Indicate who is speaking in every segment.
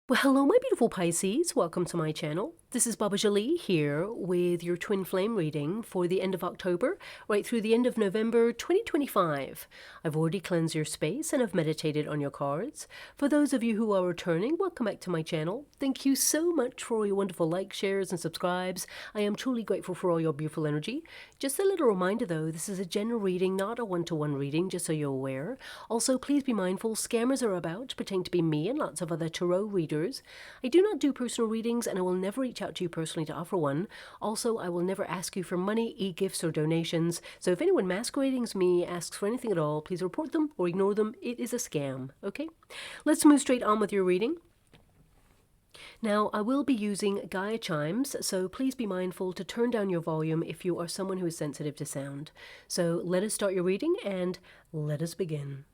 Speaker 1: Well, hello, my beautiful Pisces. Welcome to my channel. This is Baba Jolie here with your twin flame reading for the end of October, right through the end of November 2025. I've already cleansed your space and I've meditated on your cards. For those of you who are returning, welcome back to my channel. Thank you so much for all your wonderful likes, shares, and subscribes. I am truly grateful for all your beautiful energy. Just a little reminder though, this is a general reading, not a one-to-one reading, just so you're aware. Also, please be mindful, scammers are about, pretend to be me and lots of other tarot readers. I do not do personal readings and I will never reach out to you personally to offer one. Also, I will never ask you for money, e-gifts, or donations. So if anyone masquerading as me asks for anything at all, please report them or ignore them. It is a scam, okay? Let's move straight on with your reading. Now, I will be using Gaia chimes, so please be mindful to turn down your volume if you are someone who is sensitive to sound. So let us start your reading and let us begin.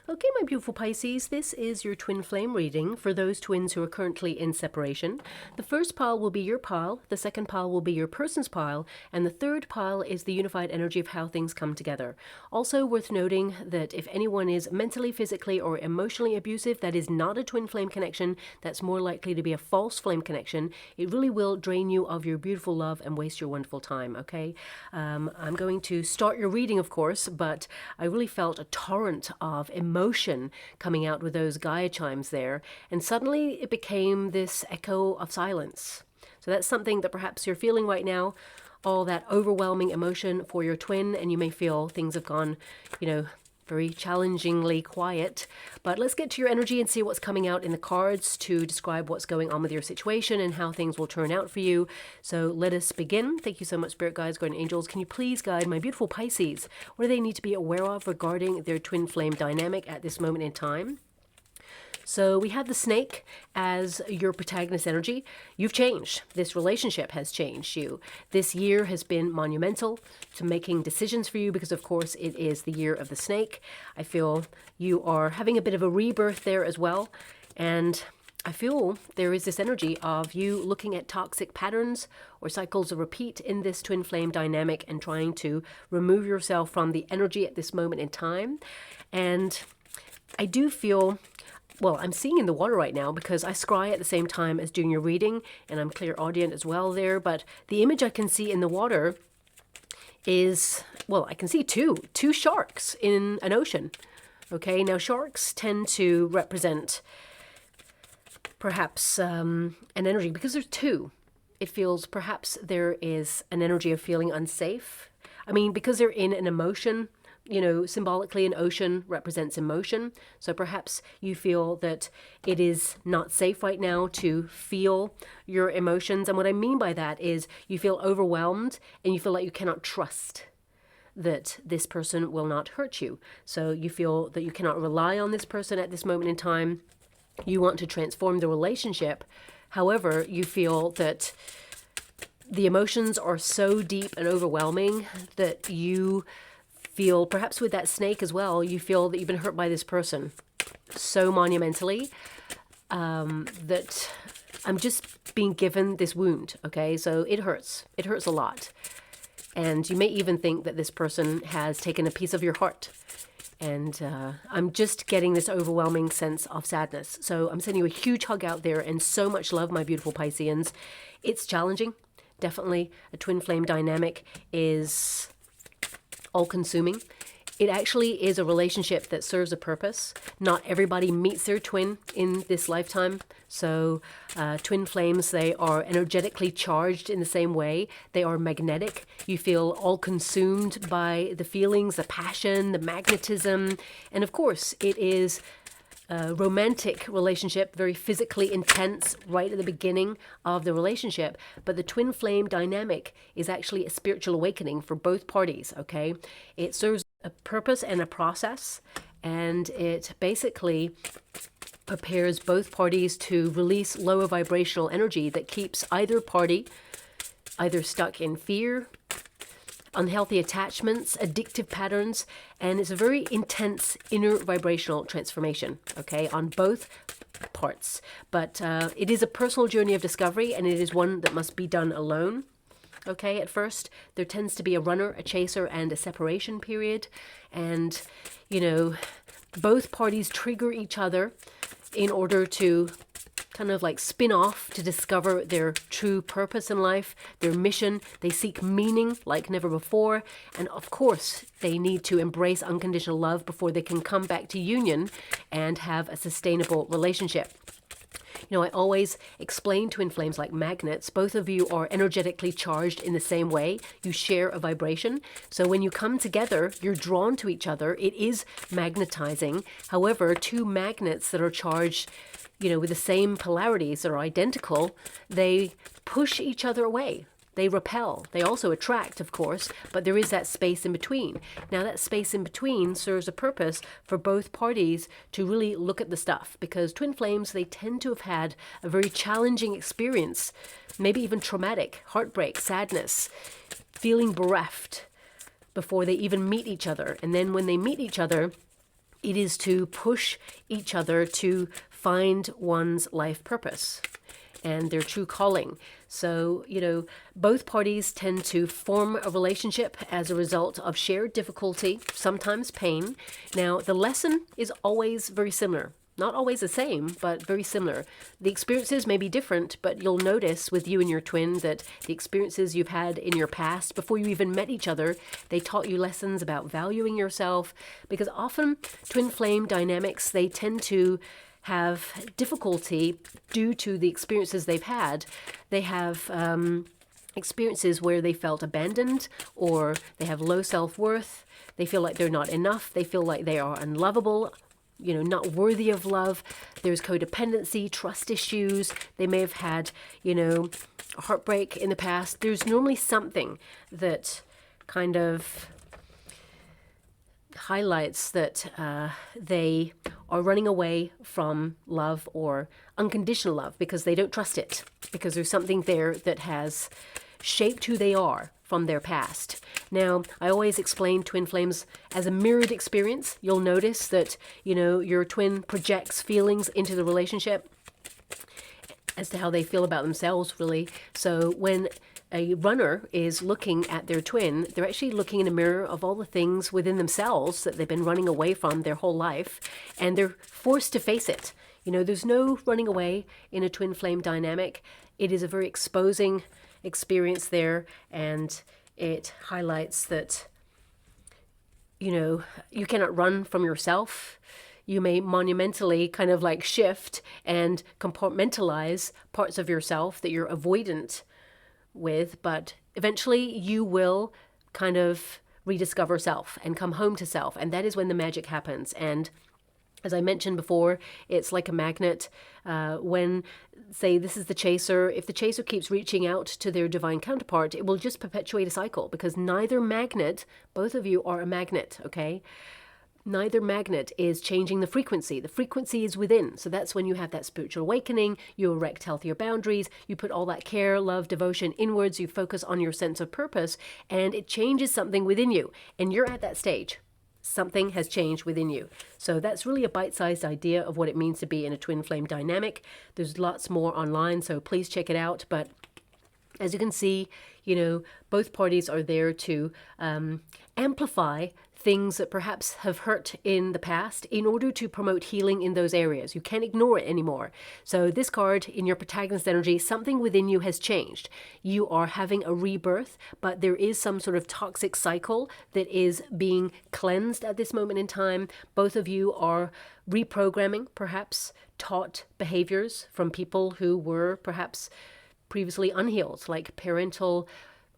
Speaker 1: Okay, my beautiful Pisces, this is your twin flame reading for those twins who are currently in separation. The first pile will be your pile, the second pile will be your person's pile, and the third pile is the unified energy of how things come together. Also worth noting that if anyone is mentally, physically, or emotionally abusive, that is not a twin flame connection. That's more likely to be a false flame connection. It really will drain you of your beautiful love and waste your wonderful time, okay? I'm going to start your reading, of course, but I really felt a torrent of emotion coming out with those Gaia chimes there, and suddenly it became this echo of silence. So that's something that perhaps you're feeling right now, all that overwhelming emotion for your twin, and you may feel things have gone, very challengingly quiet. But let's get to your energy and see what's coming out in the cards to describe what's going on with your situation and how things will turn out for you. So let us begin. Thank you so much, Spirit Guides, Guardian Angels. Can you please guide my beautiful Pisces? What do they need to be aware of regarding their twin flame dynamic at this moment in time? So we have the snake as your protagonist energy. You've changed. This relationship has changed you. This year has been monumental to making decisions for you because, of course, it is the year of the snake. I feel you are having a bit of a rebirth there as well. And I feel there is this energy of you looking at toxic patterns or cycles of repeat in this twin flame dynamic and trying to remove yourself from the energy at this moment in time. And I do feel... well, I'm seeing in the water right now because I scry at the same time as doing your reading, and I'm clairaudient as well there, but the image I can see in the water is, well, I can see two sharks in an ocean. Okay, now sharks tend to represent perhaps an energy, because there's two. It feels perhaps there is an energy of feeling unsafe. I mean, because they're in an emotion, symbolically an ocean represents emotion. So perhaps you feel that it is not safe right now to feel your emotions. And what I mean by that is you feel overwhelmed and you feel like you cannot trust that this person will not hurt you. So you feel that you cannot rely on this person at this moment in time. You want to transform the relationship. However, you feel that the emotions are so deep and overwhelming that you feel, perhaps with that snake as well, you feel that you've been hurt by this person so monumentally that I'm just being given this wound, okay? So it hurts. It hurts a lot. And you may even think that this person has taken a piece of your heart. And I'm just getting this overwhelming sense of sadness. So I'm sending you a huge hug out there and so much love, my beautiful Pisceans. It's challenging. Definitely a twin flame dynamic is all-consuming. It actually is a relationship that serves a purpose. Not everybody meets their twin in this lifetime. So twin flames, they are energetically charged in the same way. They are magnetic. You feel all consumed by the feelings, the passion, the magnetism. And of course, it is romantic relationship, very physically intense right at the beginning of the relationship. But the twin flame dynamic is actually a spiritual awakening for both parties, okay? It serves a purpose and a process, and it basically prepares both parties to release lower vibrational energy that keeps either party either stuck in fear, unhealthy attachments, addictive patterns, and it's a very intense inner vibrational transformation, okay, on both parts. But it is a personal journey of discovery, and it is one that must be done alone. Okay, at first, there tends to be a runner, a chaser, and a separation period. And, you know, both parties trigger each other in order to kind of like spin off to discover their true purpose in life, their mission. They seek meaning like never before. And of course, they need to embrace unconditional love before they can come back to union and have a sustainable relationship. You know, I always explain twin flames like magnets. Both of you are energetically charged in the same way. You share a vibration. So when you come together, you're drawn to each other. It is magnetizing. However, two magnets that are charged, you know, with the same polarities that are identical, they push each other away. They repel. They also attract, of course, but there is that space in between. Now, that space in between serves a purpose for both parties to really look at the stuff, because twin flames, they tend to have had a very challenging experience, maybe even traumatic, heartbreak, sadness, feeling bereft before they even meet each other. And then when they meet each other, it is to push each other to find one's life purpose and their true calling. So, you know, both parties tend to form a relationship as a result of shared difficulty, sometimes pain. Now, the lesson is always very similar. Not always the same, but very similar. The experiences may be different, but you'll notice with you and your twin that the experiences you've had in your past, before you even met each other, they taught you lessons about valuing yourself. Because often twin flame dynamics, they tend to have difficulty due to the experiences they've had. They have experiences where they felt abandoned, or they have low self-worth. They feel like they're not enough. They feel like they are unlovable, you know, not worthy of love. There's codependency, trust issues. They may have had, you know, heartbreak in the past. There's normally something that kind of highlights that they are running away from love or unconditional love because they don't trust it, because there's something there that has shaped who they are from their past. Now, I always explain twin flames as a mirrored experience. You'll notice that, you know, your twin projects feelings into the relationship as to how they feel about themselves, really. So when a runner is looking at their twin, they're actually looking in a mirror of all the things within themselves that they've been running away from their whole life, and they're forced to face it. You know, there's no running away in a twin flame dynamic. It is a very exposing experience there, and it highlights that, you know, you cannot run from yourself. You may monumentally kind of like shift and compartmentalize parts of yourself that you're avoidant with, but eventually you will kind of rediscover self and come home to self, and that is when the magic happens. And as I mentioned before, it's like a magnet. When, say, this is the chaser, if the chaser keeps reaching out to their divine counterpart, it will just perpetuate a cycle, because neither magnet, both of you are a magnet, okay? Neither magnet is changing the frequency. The frequency is within. So that's when you have that spiritual awakening, you erect healthier boundaries, you put all that care, love, devotion inwards, you focus on your sense of purpose, and it changes something within you. And you're at that stage. Something has changed within you. So that's really a bite-sized idea of what it means to be in a twin flame dynamic. There's lots more online, so please check it out. But as you can see, you know, both parties are there to amplify things that perhaps have hurt in the past in order to promote healing in those areas. You can't ignore it anymore. So this card, in your protagonist energy, something within you has changed. You are having a rebirth, but there is some sort of toxic cycle that is being cleansed at this moment in time. Both of you are reprogramming, perhaps, taught behaviors from people who were perhaps previously unhealed, like parental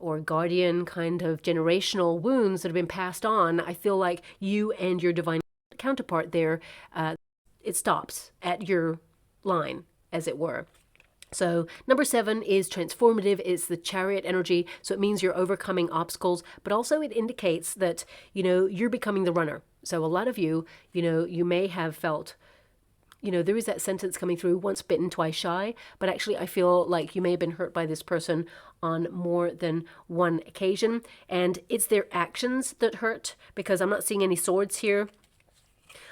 Speaker 1: or guardian kind of generational wounds that have been passed on. I feel like you and your divine counterpart there, it stops at your line, as it were. So number 7 is transformative. It's the Chariot energy. So it means you're overcoming obstacles, but also it indicates that, you're becoming the runner. So a lot of you, you may have felt, there is that sentence coming through, once bitten, twice shy. But actually, I feel like you may have been hurt by this person on more than one occasion. And it's their actions that hurt, because I'm not seeing any swords here.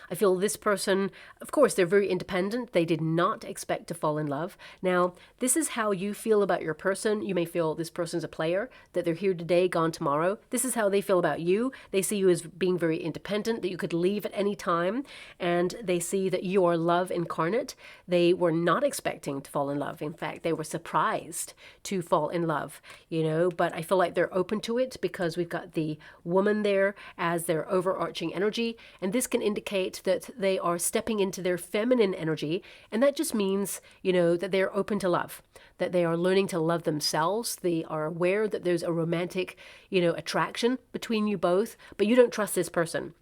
Speaker 1: I feel this person, of course, they're very independent. They did not expect to fall in love. Now, this is how you feel about your person. You may feel this person's a player, that they're here today, gone tomorrow. This is how they feel about you. They see you as being very independent, that you could leave at any time, and they see that you are love incarnate. They were not expecting to fall in love. In fact, they were surprised to fall in love, but I feel like they're open to it because we've got the woman there as their overarching energy, and this can indicate that they are stepping into their feminine energy, and that just means, that they're open to love, that they are learning to love themselves. They are aware that there's a romantic, attraction between you both, but you don't trust this person.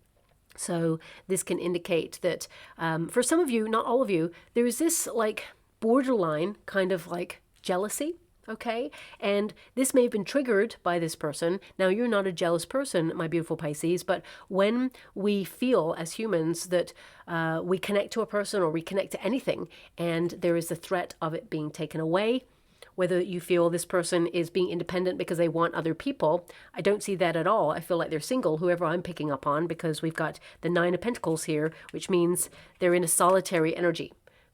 Speaker 1: So this can indicate that for some of you, not all of you, there is this like borderline kind of like jealousy. Okay, and this may have been triggered by this person. Now, you're not a jealous person, my beautiful Pisces, but when we feel as humans that we connect to a person or we connect to anything, and there is the threat of it being taken away, whether you feel this person is being independent because they want other people, I don't see that at all. I feel like they're single, whoever I'm picking up on, because we've got the 9 of Pentacles here, which means they're in a solitary energy.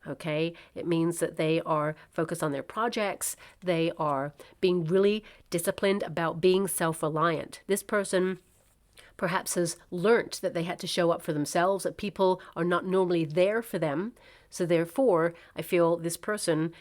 Speaker 1: Okay, it means that they are focused on their projects. They are being really disciplined about being self-reliant. This person perhaps has learnt that they had to show up for themselves, that people are not normally there for them. So therefore, I feel this person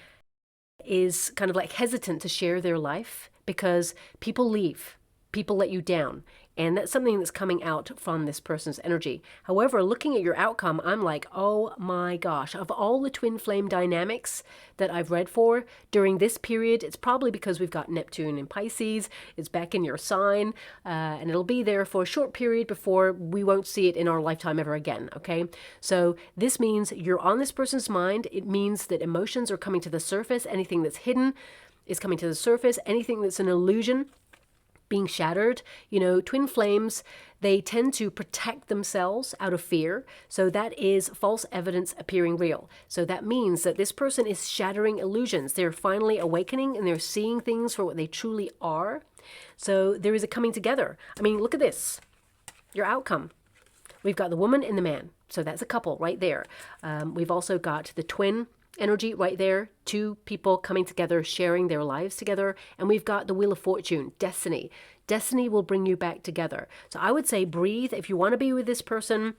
Speaker 1: is kind of like hesitant to share their life because people leave, people let you down. And that's something that's coming out from this person's energy. However, looking at your outcome, I'm like, oh my gosh, of all the twin flame dynamics that I've read for during this period, it's probably because we've got Neptune in Pisces, it's back in your sign, and it'll be there for a short period before we won't see it in our lifetime ever again, okay? So this means you're on this person's mind. It means that emotions are coming to the surface. Anything that's hidden is coming to the surface. Anything that's an illusion being shattered. Twin flames, they tend to protect themselves out of fear. So that is false evidence appearing real. So that means that this person is shattering illusions. They're finally awakening and they're seeing things for what they truly are. So there is a coming together. I mean, look at this, your outcome. We've got the woman and the man. So that's a couple right there. We've also got the twin energy right there, 2 people coming together, sharing their lives together. And we've got the Wheel of Fortune, destiny. Destiny will bring you back together. So I would say breathe. If you want to be with this person,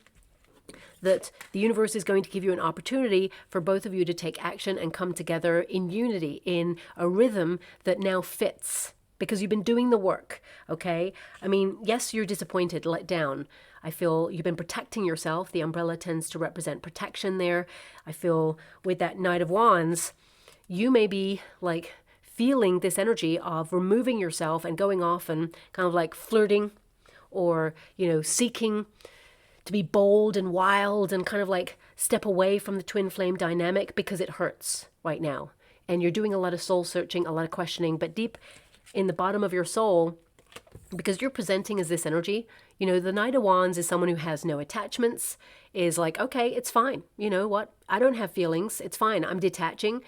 Speaker 1: that the universe is going to give you an opportunity for both of you to take action and come together in unity, in a rhythm that now fits, because you've been doing the work, okay? I mean, yes, you're disappointed, let down. I feel you've been protecting yourself. The umbrella tends to represent protection there. I feel with that Knight of Wands, you may be like feeling this energy of removing yourself and going off and kind of like flirting or, seeking to be bold and wild and kind of like step away from the twin flame dynamic because it hurts right now. And you're doing a lot of soul searching, a lot of questioning, but deep in the bottom of your soul, because you're presenting as this energy, the Knight of Wands is someone who has no attachments, is like, okay, it's fine. You know what? I don't have feelings. It's fine. I'm detaching.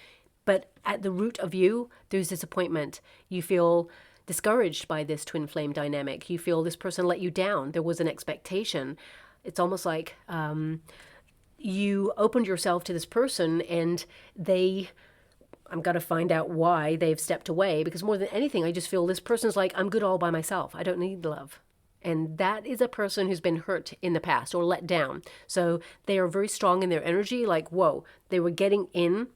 Speaker 1: But at the root of you, there's disappointment. You feel discouraged by this twin flame dynamic. You feel this person let you down. There was an expectation. It's almost like you opened yourself to this person and I'm going to find out why they've stepped away, because more than anything, I just feel this person's like, I'm good all by myself. I don't need love. And that is a person who's been hurt in the past or let down. So they are very strong in their energy, like, whoa, they were getting in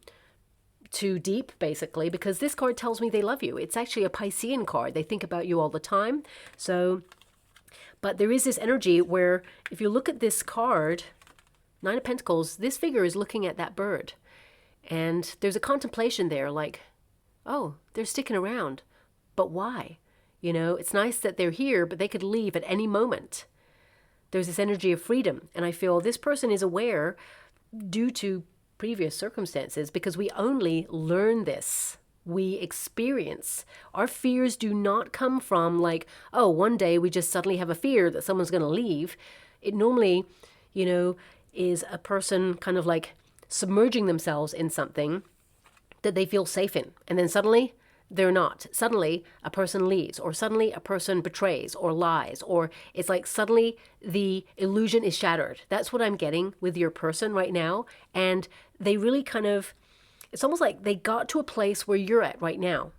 Speaker 1: too deep, basically, because this card tells me they love you. It's actually a Piscean card. They think about you all the time. So, but there is this energy where if you look at this card, 9 of Pentacles, this figure is looking at that bird. And there's a contemplation there, like, oh, they're sticking around. But why? It's nice that they're here, but they could leave at any moment. There's this energy of freedom. And I feel this person is aware due to previous circumstances, because we only learn this. We experience. Our fears do not come from like, oh, one day we just suddenly have a fear that someone's going to leave. It normally, is a person kind of like submerging themselves in something that they feel safe in. And then suddenly they're not. Suddenly a person leaves, or suddenly a person betrays or lies, or it's like suddenly the illusion is shattered. That's what I'm getting with your person right now. And they really kind of, it's almost like they got to a place where you're at right now,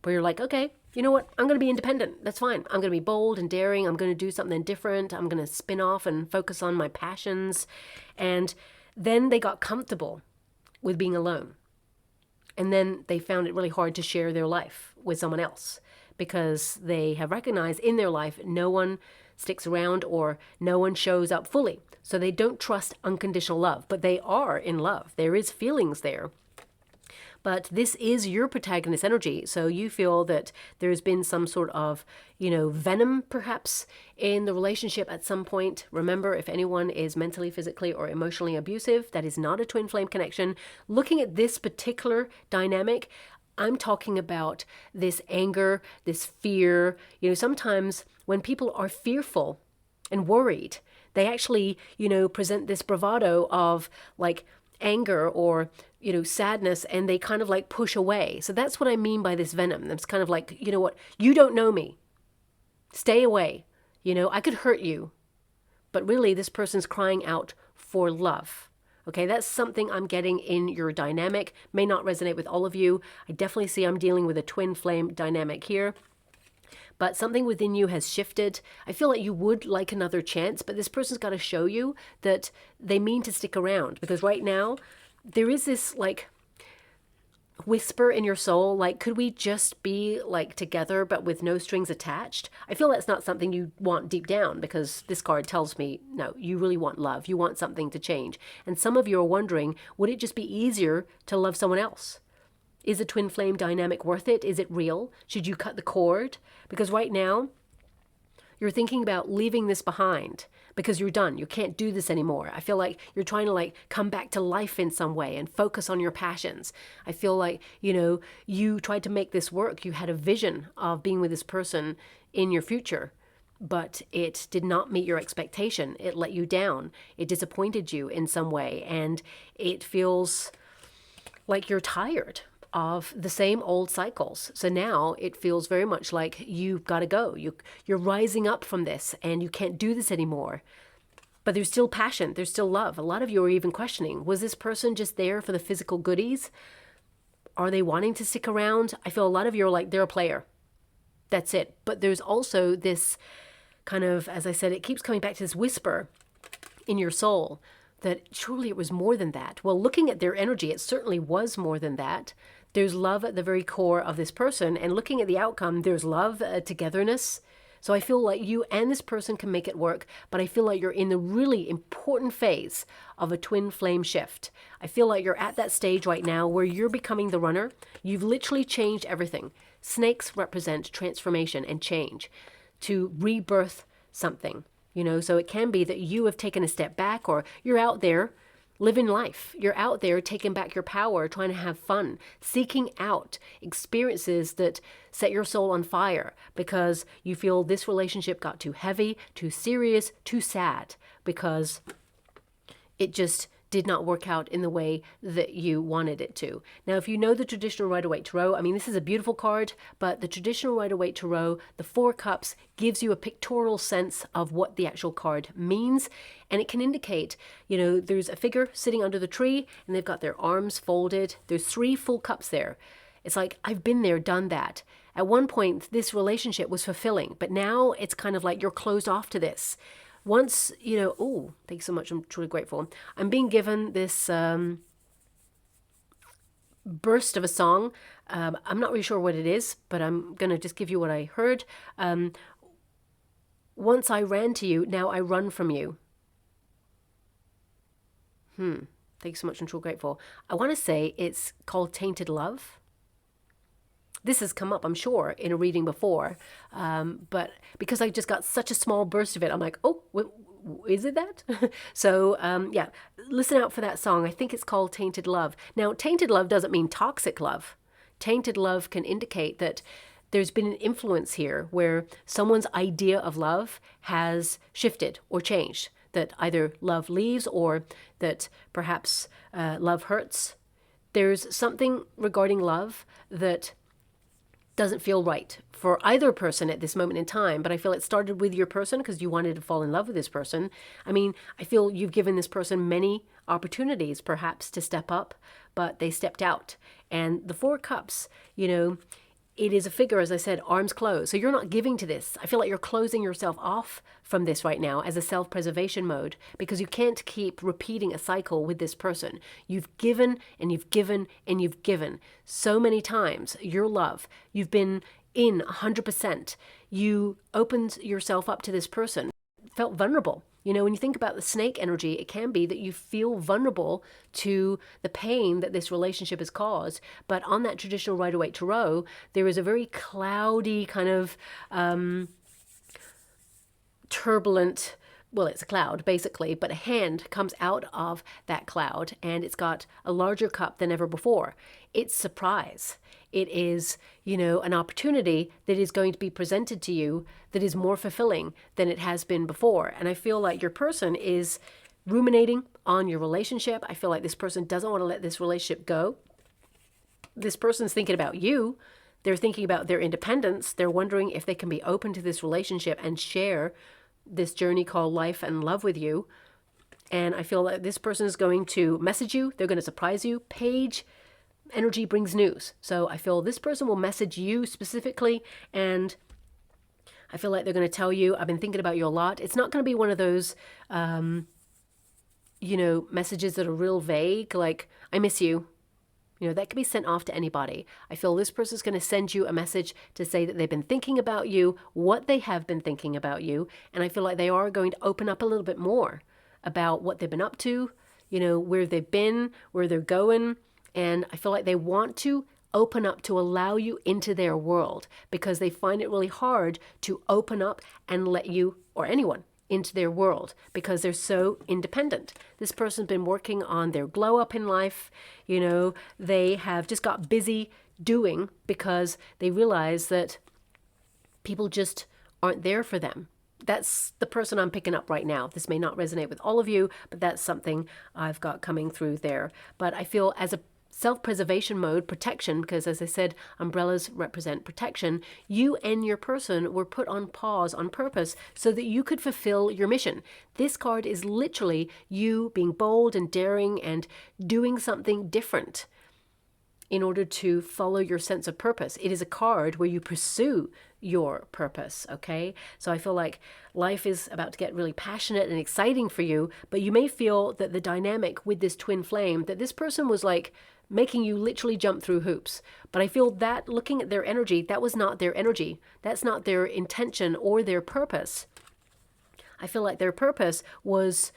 Speaker 1: where you're like, okay, you know what? I'm going to be independent. That's fine. I'm going to be bold and daring. I'm going to do something different. I'm going to spin off and focus on my passions. And then they got comfortable with being alone. And then they found it really hard to share their life with someone else, because they have recognized in their life no one sticks around or no one shows up fully. So they don't trust unconditional love, but they are in love. There is feelings there. But this is your protagonist energy. So you feel that there's been some sort of, venom perhaps in the relationship at some point. Remember, if anyone is mentally, physically, or emotionally abusive, that is not a twin flame connection. Looking at this particular dynamic, I'm talking about this anger, this fear. Sometimes when people are fearful and worried, they actually, present this bravado of like anger or sadness, and they kind of like push away. So that's what I mean by this venom. It's kind of like, you know what, you don't know me, stay away. I could hurt you, but really this person's crying out for love. Okay, that's something I'm getting in your dynamic. May not resonate with all of you. I definitely see I'm dealing with a twin flame dynamic here. But something within you has shifted. I feel like you would like another chance, but this person's got to show you that they mean to stick around. Because right now, there is this like whisper in your soul, like, could we just be like together but with no strings attached? I feel that's not something you want deep down, because this card tells me, no, you really want love. You want something to change. And some of you are wondering, would it just be easier to love someone else? Is a twin flame dynamic worth it? Is it real? Should you cut the cord? Because right now, you're thinking about leaving this behind because you're done. You can't do this anymore. I feel like you're trying to like come back to life in some way and focus on your passions. I feel like, you tried to make this work. You had a vision of being with this person in your future, but it did not meet your expectation. It let you down. It disappointed you in some way. And it feels like you're tired of the same old cycles. So now it feels very much like you've got to go. You're rising up from this and you can't do this anymore. But there's still passion. There's still love. A lot of you are even questioning, was this person just there for the physical goodies? Are they wanting to stick around? I feel a lot of you are like, they're a player. That's it. But there's also this kind of, as I said, it keeps coming back to this whisper in your soul that surely it was more than that. Well, looking at their energy, it certainly was more than that. There's love at the very core of this person, and looking at the outcome, there's love, togetherness. So I feel like you and this person can make it work, but I feel like you're in the really important phase of a twin flame shift. I feel like you're at that stage right now where you're becoming the runner. You've literally changed everything. Snakes represent transformation and change, to rebirth something. So it can be that you have taken a step back, or you're out there living life. You're out there taking back your power, trying to have fun, seeking out experiences that set your soul on fire because you feel this relationship got too heavy, too serious, too sad, because it just did not work out in the way that you wanted it to. Now, if you know the traditional Rider-Waite Tarot, this is a beautiful card, but the traditional Rider-Waite Tarot, the Four Cups, gives you a pictorial sense of what the actual card means. And it can indicate, there's a figure sitting under the tree and they've got their arms folded. There's 3 full cups there. It's like, I've been there, done that. At one point, this relationship was fulfilling, but now it's kind of like you're closed off to this. Once, oh, thanks so much. I'm truly grateful. I'm being given this burst of a song. I'm not really sure what it is, but I'm going to just give you what I heard. Once I ran to you, now I run from you. Thanks so much. I'm truly grateful. I want to say it's called Tainted Love. This has come up, I'm sure, in a reading before, but because I just got such a small burst of it, I'm like, oh, is it that? So, yeah, listen out for that song. I think it's called Tainted Love. Now, tainted love doesn't mean toxic love. Tainted love can indicate that there's been an influence here where someone's idea of love has shifted or changed, that either love leaves or that perhaps love hurts. There's something regarding love that doesn't feel right for either person at this moment in time, but I feel it started with your person because you wanted to fall in love with this person. I mean, I feel you've given this person many opportunities perhaps to step up, but they stepped out. And the Four Cups, you know, it is a figure, as I said, arms closed. So you're not giving to this. I feel like you're closing yourself off from this right now as a self-preservation mode, because you can't keep repeating a cycle with this person. You've given and you've given and you've given so many times your love. You've been in 100%. You opened yourself up to this person, felt vulnerable. You know, when you think about the snake energy, it can be that you feel vulnerable to the pain that this relationship has caused. But on that traditional Rider-Waite Tarot, there is a very cloudy kind of turbulent, well, it's a cloud basically, but a hand comes out of that cloud and it's got a larger cup than ever before. It's surprise. It is, you know, an opportunity that is going to be presented to you that is more fulfilling than it has been before. And I feel like your person is ruminating on your relationship. I feel like this person doesn't want to let this relationship go. This person's thinking about you. They're thinking about their independence. They're wondering if they can be open to this relationship and share this journey called life and love with you. And I feel like this person is going to message you. They're going to surprise you. Page energy brings news. So I feel this person will message you specifically, and I feel like they're going to tell you, I've been thinking about you a lot. It's not going to be one of those, you know, messages that are real vague, like, I miss you. You know, that can be sent off to anybody. I feel this person's going to send you a message to say that they've been thinking about you, what they have been thinking about you. And I feel like they are going to open up a little bit more about what they've been up to, you know, where they've been, where they're going. And I feel like they want to open up to allow you into their world, because they find it really hard to open up and let you or anyone into their world because they're so independent. This person's been working on their glow up in life. You know, they have just got busy doing because they realize that people just aren't there for them. That's the person I'm picking up right now. This may not resonate with all of you, but that's something I've got coming through there. But I feel as a self-preservation mode, protection, because as I said, umbrellas represent protection, you and your person were put on pause on purpose so that you could fulfill your mission. This card is literally you being bold and daring and doing something different in order to follow your sense of purpose. It is a card where you pursue your purpose, okay? So I feel like life is about to get really passionate and exciting for you, but you may feel that the dynamic with this twin flame, that this person was like making you literally jump through hoops. But I feel that looking at their energy, that was not their energy. That's not their intention or their purpose. I feel like their purpose was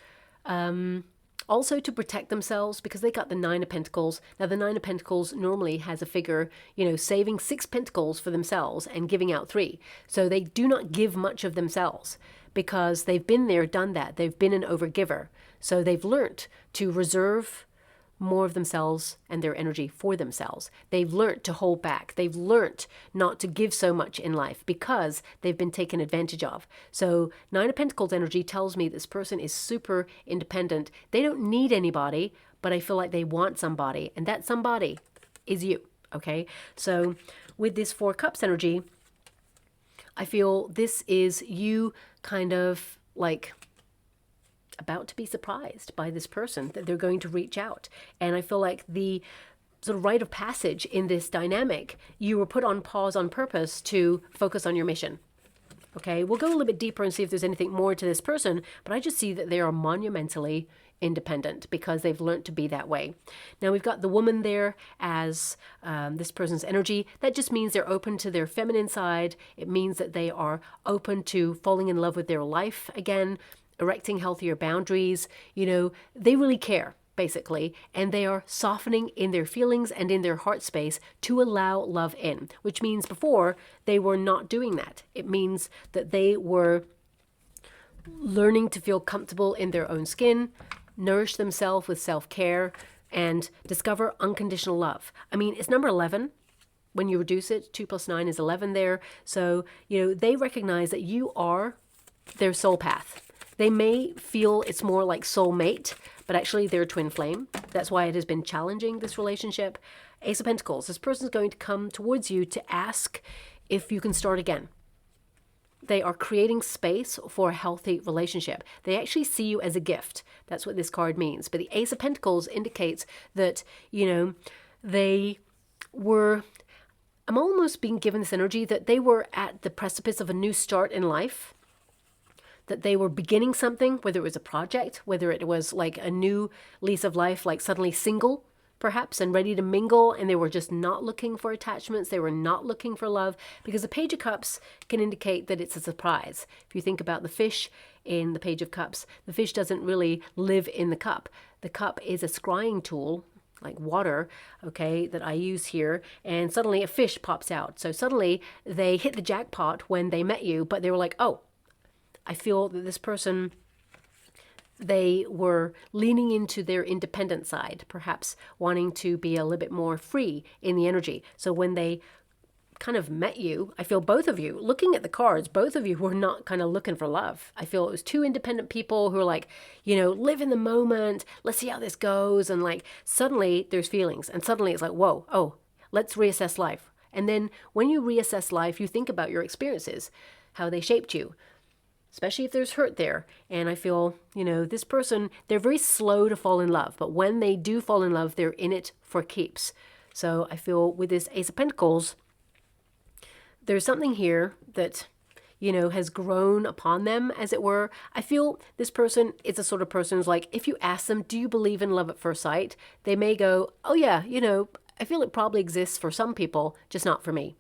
Speaker 1: also to protect themselves, because they got the Nine of Pentacles. Now, the Nine of Pentacles normally has a figure, you know, saving 6 pentacles for themselves and giving out 3. So they do not give much of themselves because they've been there, done that. They've been an overgiver. So they've learnt to reserve more of themselves and their energy for themselves. They've learnt to hold back. They've learnt not to give so much in life because they've been taken advantage of. So Nine of Pentacles energy tells me this person is super independent. They don't need anybody, but I feel like they want somebody, and that somebody is you, okay? So with this Four Cups energy, I feel this is you kind of like about to be surprised by this person, that they're going to reach out. And I feel like the sort of rite of passage in this dynamic, you were put on pause on purpose to focus on your mission. Okay, we'll go a little bit deeper and see if there's anything more to this person, but I just see that they are monumentally independent because they've learned to be that way. Now we've got the woman there as this person's energy. That just means they're open to their feminine side. It means that they are open to falling in love with their life again, erecting healthier boundaries. You know, they really care, basically, and they are softening in their feelings and in their heart space to allow love in, which means before they were not doing that. It means that they were learning to feel comfortable in their own skin, nourish themselves with self-care, and discover unconditional love. I mean, it's number 11. When you reduce it, 2 plus 9 is 11 there. So, they recognize that you are their soul path. They may feel it's more like soulmate, but actually they're a twin flame. That's why it has been challenging, this relationship. Ace of Pentacles. This person's going to come towards you to ask if you can start again. They are creating space for a healthy relationship. They actually see you as a gift. That's what this card means. But the Ace of Pentacles indicates that, they were... I'm almost being given this energy that they were at the precipice of a new start in life, that they were beginning something, whether it was a project, whether it was like a new lease of life, like suddenly single, perhaps, and ready to mingle, and they were just not looking for attachments. They were not looking for love, because the Page of Cups can indicate that it's a surprise. If you think about the fish in the Page of Cups, the fish doesn't really live in the cup. The cup is a scrying tool, like water, okay, that I use here, and suddenly a fish pops out. So suddenly they hit the jackpot when they met you, but they were like, oh, I feel that this person, they were leaning into their independent side, perhaps wanting to be a little bit more free in the energy. So when they kind of met you, I feel both of you, looking at the cards, both of you were not kind of looking for love. I feel it was two independent people who are like, live in the moment, let's see how this goes. And like, suddenly there's feelings, and suddenly it's like, whoa, oh, let's reassess life. And then when you reassess life, you think about your experiences, how they shaped you, especially if there's hurt there. And I feel, this person, they're very slow to fall in love, but when they do fall in love, they're in it for keeps. So I feel with this Ace of Pentacles, there's something here that, has grown upon them, as it were. I feel this person is the sort of person who's like, if you ask them, do you believe in love at first sight? They may go, oh yeah, I feel it probably exists for some people, just not for me.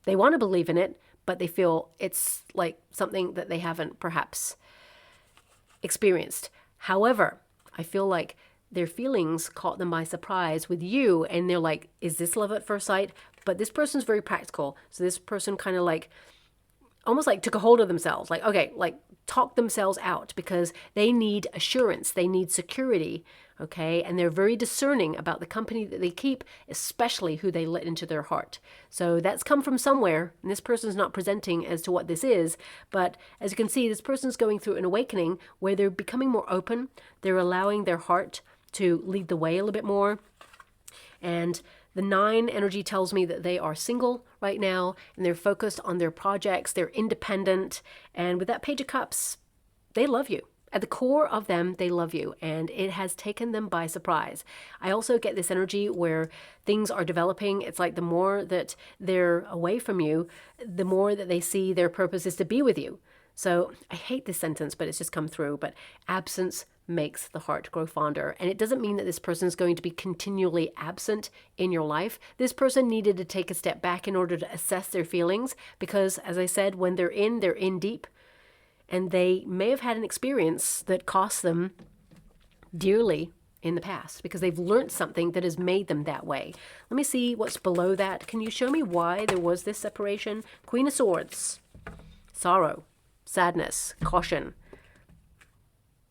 Speaker 1: They want to believe in it, but they feel it's like something that they haven't perhaps experienced. However, I feel like their feelings caught them by surprise with you, and they're like, is this love at first sight? But this person's very practical. So this person kind of like, almost like took a hold of themselves, like, okay, like talk themselves out, because they need assurance, they need security, okay? And they're very discerning about the company that they keep, especially who they let into their heart. So that's come from somewhere, and this person's not presenting as to what this is, but as you can see, this person's going through an awakening where they're becoming more open, they're allowing their heart to lead the way a little bit more. And the 9 energy tells me that they are single right now, and they're focused on their projects, they're independent, and with that Page of Cups, they love you. At the core of them, they love you, and it has taken them by surprise. I also get this energy where things are developing. It's like the more that they're away from you, the more that they see their purpose is to be with you. So I hate this sentence, but it's just come through. But absence makes the heart grow fonder. And it doesn't mean that this person is going to be continually absent in your life. This person needed to take a step back in order to assess their feelings, because, as I said, when they're in deep. And they may have had an experience that cost them dearly in the past, because they've learned something that has made them that way. Let me see what's below that. Can you show me why there was this separation? Queen of Swords, sorrow, sadness, caution.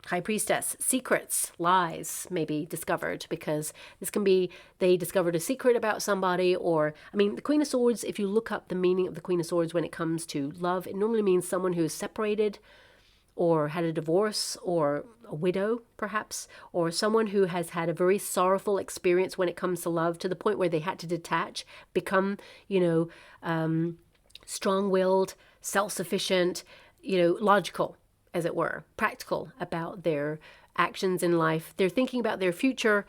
Speaker 1: High Priestess, secrets, lies may be discovered, because this can be they discovered a secret about somebody, or, I mean, the Queen of Swords, if you look up the meaning of the Queen of Swords when it comes to love, it normally means someone who is separated or had a divorce, or a widow, perhaps, or someone who has had a very sorrowful experience when it comes to love, to the point where they had to detach, become, strong-willed, self-sufficient, logical, as it were, practical about their actions in life. They're thinking about their future,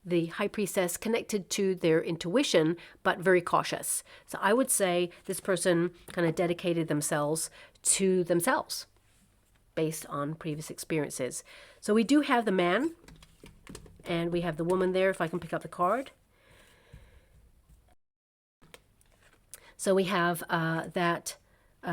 Speaker 1: the High Priestess, connected to their intuition, but very cautious. So I would say this person kind of dedicated themselves to themselves based on previous experiences. So we do have the man, and we have the woman there, if I can pick up the card. So we have that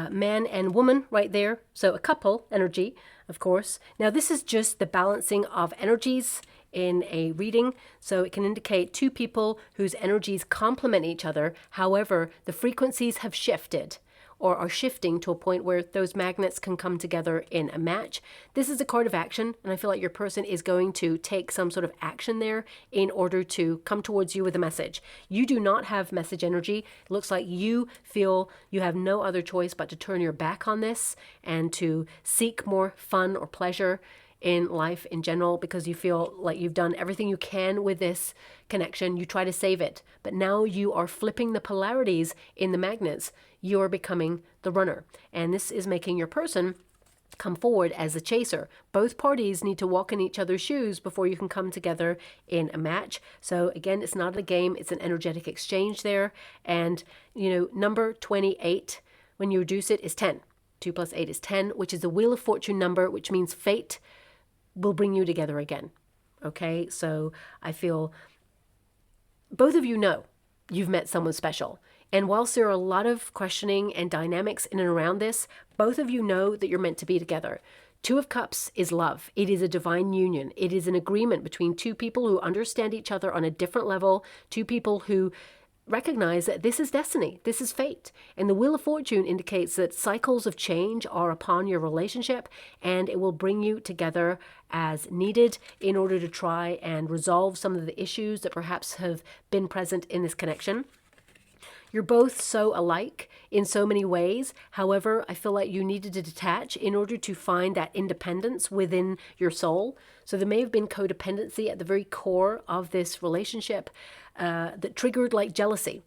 Speaker 1: man and woman right there. So a couple energy, of course. Now this is just the balancing of energies in a reading. So it can indicate two people whose energies complement each other. However, the frequencies have shifted, or are shifting to a point where those magnets can come together in a match. This is a card of action, and I feel like your person is going to take some sort of action there in order to come towards you with a message. You do not have message energy. It looks like you feel you have no other choice but to turn your back on this and to seek more fun or pleasure in life in general, because you feel like you've done everything you can with this connection. You try to save it, but now you are flipping the polarities in the magnets. You're becoming the runner, and this is making your person come forward as the chaser. Both parties need to walk in each other's shoes before you can come together in a match. So again, it's not a game, it's an energetic exchange there. And number 28, when you reduce it, is 10. 2 plus 8 is 10, which is the Wheel of Fortune number, which means fate will bring you together again. Okay, so I feel both of you know you've met someone special. And whilst there are a lot of questioning and dynamics in and around this, both of you know that you're meant to be together. 2 of Cups is love. It is a divine union. It is an agreement between 2 people who understand each other on a different level, 2 people who recognize that this is destiny, this is fate. And the Wheel of Fortune indicates that cycles of change are upon your relationship, and it will bring you together as needed in order to try and resolve some of the issues that perhaps have been present in this connection. You're both so alike in so many ways. However, I feel like you needed to detach in order to find that independence within your soul. So there may have been codependency at the very core of this relationship that triggered like jealousy.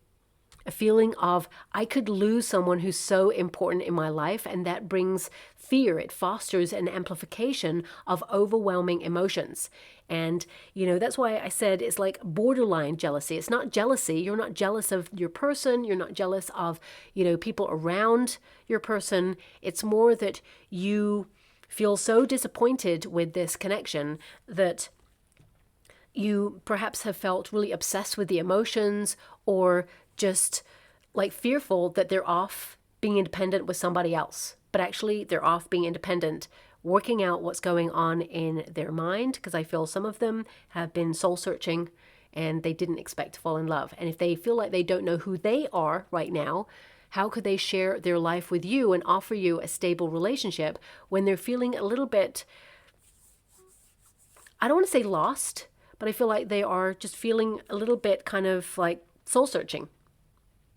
Speaker 1: A feeling of, I could lose someone who's so important in my life, and that brings fear. It fosters an amplification of overwhelming emotions. And, that's why I said it's like borderline jealousy. It's not jealousy. You're not jealous of your person. You're not jealous of, people around your person. It's more that you feel so disappointed with this connection that you perhaps have felt really obsessed with the emotions, or just like fearful that they're off being independent with somebody else. But actually they're off being independent, working out what's going on in their mind, because I feel some of them have been soul searching and they didn't expect to fall in love. And if they feel like they don't know who they are right now, how could they share their life with you and offer you a stable relationship when they're feeling a little bit, I don't want to say lost, but I feel like they are just feeling a little bit kind of like soul searching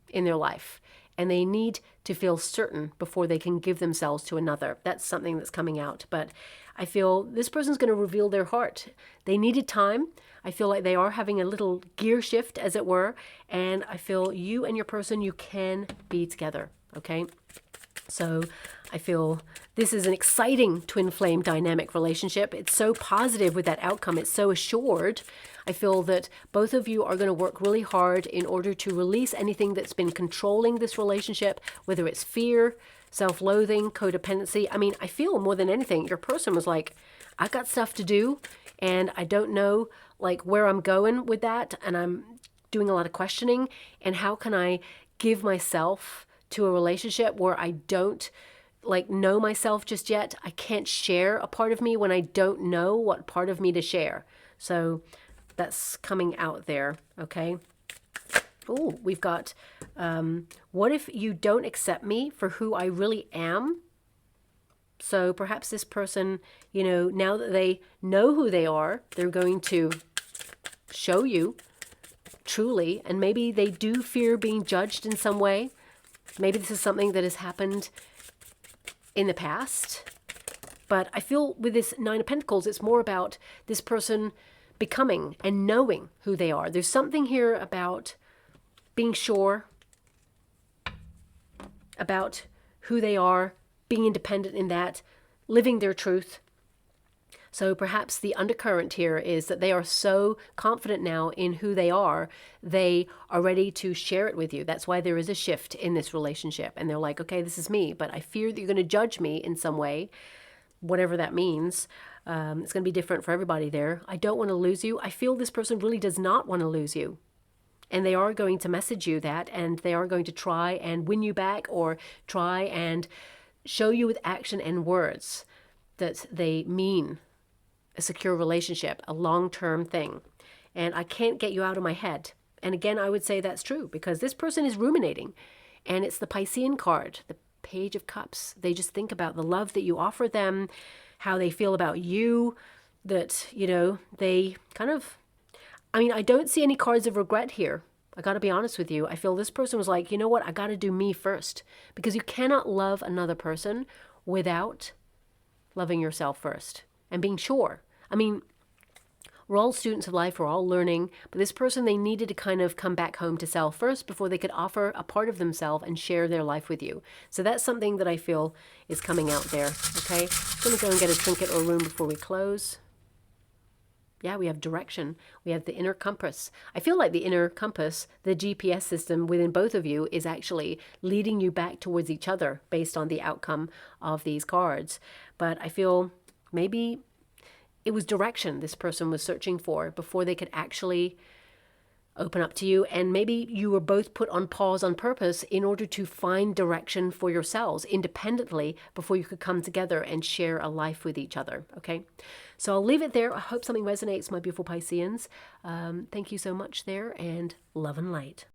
Speaker 1: in their life, and they need to feel certain before they can give themselves to another. That's something that's coming out. But I feel this person's going to reveal their heart. They needed time. I feel like they are having a little gear shift, as it were, and I feel you and your person, you can be together, okay? So I feel this is an exciting twin flame dynamic relationship. It's so positive with that outcome. It's so assured. I feel that both of you are going to work really hard in order to release anything that's been controlling this relationship, whether it's fear, self-loathing, codependency. I mean, I feel more than anything, your person was like, I got stuff to do and I don't know like where I'm going with that. And I'm doing a lot of questioning. And how can I give myself to a relationship where I don't like know myself just yet? I can't share a part of me when I don't know what part of me to share. So that's coming out there. Okay. Oh, we've got, what if you don't accept me for who I really am? So perhaps this person, now that they know who they are, they're going to show you truly, and maybe they do fear being judged in some way. Maybe this is something that has happened in the past, but I feel with this 9 of Pentacles, it's more about this person becoming and knowing who they are. There's something here about being sure about who they are, being independent in that, living their truth. So perhaps the undercurrent here is that they are so confident now in who they are ready to share it with you. That's why there is a shift in this relationship. And they're like, okay, this is me, but I fear that you're going to judge me in some way, whatever that means. It's going to be different for everybody there. I don't want to lose you. I feel this person really does not want to lose you. And they are going to message you that, and they are going to try and win you back, or try and show you with action and words that they mean a secure relationship, a long-term thing. And I can't get you out of my head. And again, I would say that's true because this person is ruminating, and it's the Piscean card. The Page of Cups. They just think about the love that you offer them, how they feel about you, that, you know, they kind of, I mean, I don't see any cards of regret here. I got to be honest with you. I feel this person was like, you know what? I got to do me first, because you cannot love another person without loving yourself first and being sure. I mean, we're all students of life, we're all learning, but this person, they needed to kind of come back home to self first before they could offer a part of themselves and share their life with you. So that's something that I feel is coming out there, okay? I'm going to go and get a trinket or rune before we close. Yeah, we have direction. We have the inner compass. I feel like the inner compass, the GPS system within both of you, is actually leading you back towards each other based on the outcome of these cards. But I feel maybe it was direction this person was searching for before they could actually open up to you. And maybe you were both put on pause on purpose in order to find direction for yourselves independently before you could come together and share a life with each other. Okay, so I'll leave it there. I hope something resonates, my beautiful Pisceans. Thank you so much there, and love and light.